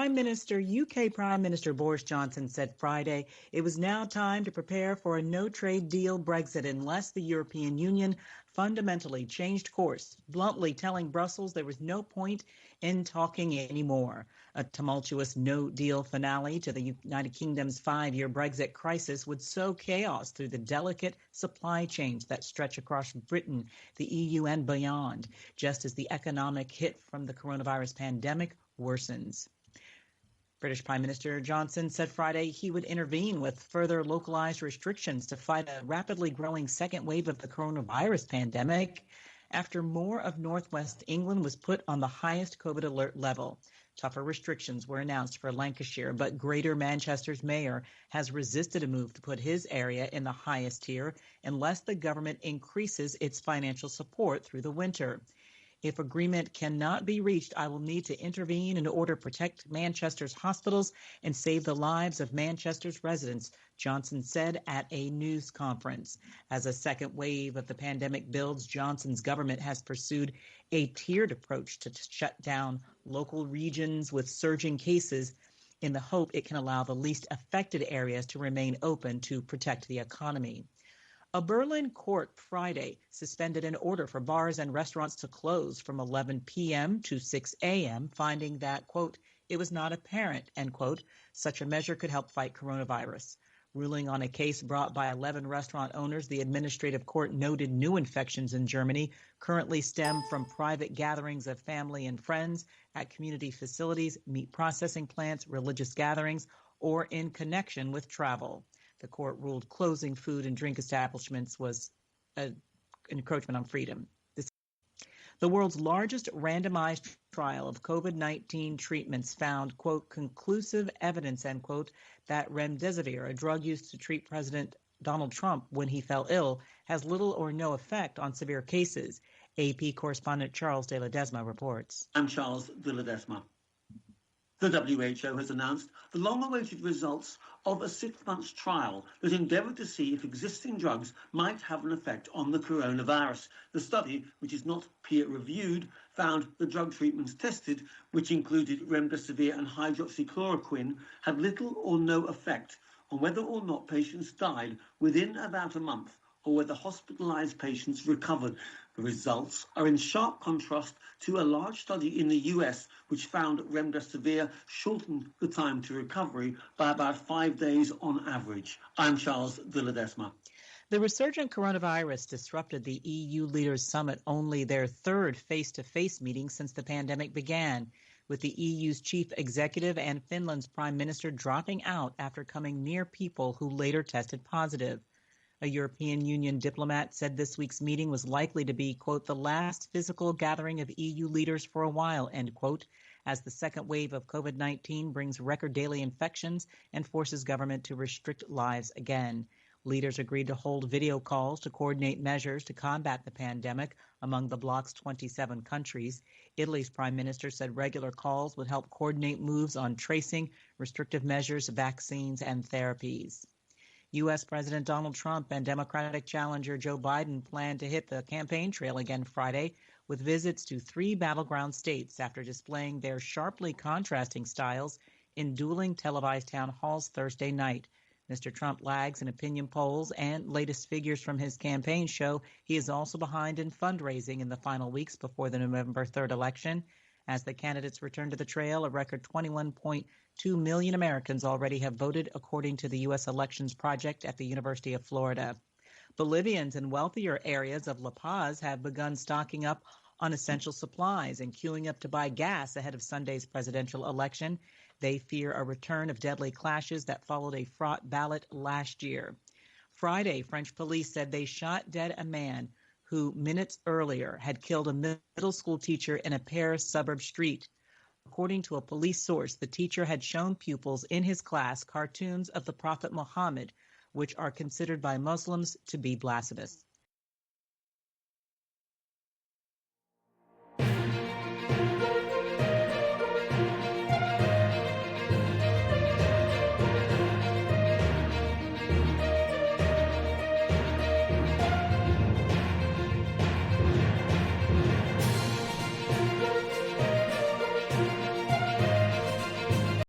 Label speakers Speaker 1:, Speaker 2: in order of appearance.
Speaker 1: UK Prime Minister Boris Johnson said Friday it was now time to prepare for a no-trade deal Brexit unless the European Union fundamentally changed course, bluntly telling Brussels there was no point in talking anymore. A tumultuous no-deal finale to the United Kingdom's 5-year Brexit crisis would sow chaos through the delicate supply chains that stretch across Britain, the EU, and beyond, just as the economic hit from the coronavirus pandemic worsens. British Prime Minister Johnson said Friday he would intervene with further localized restrictions to fight a rapidly growing second wave of the coronavirus pandemic after more of northwest England was put on the highest COVID alert level. Tougher restrictions were announced for Lancashire, but Greater Manchester's mayor has resisted a move to put his area in the highest tier unless the government increases its financial support through the winter. If agreement cannot be reached, I will need to intervene in order to protect Manchester's hospitals and save the lives of Manchester's residents, Johnson said at a news conference. As a second wave of the pandemic builds, Johnson's government has pursued a tiered approach to shut down local regions with surging cases in the hope it can allow the least affected areas to remain open to protect the economy. A Berlin court Friday suspended an order for bars and restaurants to close from 11 p.m. to 6 a.m., finding that, quote, it was not apparent, end quote, such a measure could help fight coronavirus. Ruling on a case brought by 11 restaurant owners, the administrative court noted new infections in Germany currently stem from private gatherings of family and friends at community facilities, meat processing plants, religious gatherings, or in connection with travel. The court ruled closing food and drink establishments was an encroachment on freedom. The world's largest randomized trial of COVID-19 treatments found, quote, conclusive evidence, end quote, that remdesivir, a drug used to treat President Donald Trump when he fell ill, has little or no effect on severe cases. AP correspondent Charles de Ledesma reports.
Speaker 2: I'm Charles de Ledesma. The WHO has announced the long-awaited results of a 6-month trial that endeavoured to see if existing drugs might have an effect on the coronavirus. The study, which is not peer-reviewed, found the drug treatments tested, which included remdesivir and hydroxychloroquine, had little or no effect on whether or not patients died within about a month or whether hospitalised patients recovered. The results are in sharp contrast to a large study in the US which found remdesivir shortened the time to recovery by about 5 days on average. I'm Charles de Ledesma.
Speaker 1: The resurgent coronavirus disrupted the EU leaders' summit, only their third face-to-face meeting since the pandemic began, with the EU's chief executive and Finland's prime minister dropping out after coming near people who later tested positive. A European Union diplomat said this week's meeting was likely to be, quote, the last physical gathering of EU leaders for a while, end quote, as the second wave of COVID-19 brings record daily infections and forces government to restrict lives again. Leaders agreed to hold video calls to coordinate measures to combat the pandemic among the bloc's 27 countries. Italy's prime minister said regular calls would help coordinate moves on tracing, restrictive measures, vaccines, and therapies. U.S. President Donald Trump and Democratic challenger Joe Biden plan to hit the campaign trail again Friday with visits to 3 battleground states after displaying their sharply contrasting styles in dueling televised town halls Thursday night. Mr. Trump lags in opinion polls, and latest figures from his campaign show he is also behind in fundraising in the final weeks before the November 3rd election. As the candidates return to the trail, a record 21.2 million Americans already have voted, according to the U.S. Elections Project at the University of Florida. Bolivians in wealthier areas of La Paz have begun stocking up on essential supplies and queuing up to buy gas ahead of Sunday's presidential election. They fear a return of deadly clashes that followed a fraught ballot last year. Friday, French police said they shot dead a man who minutes earlier had killed a middle school teacher in a Paris suburb street. According to a police source, the teacher had shown pupils in his class cartoons of the Prophet Muhammad, which are considered by Muslims to be blasphemous.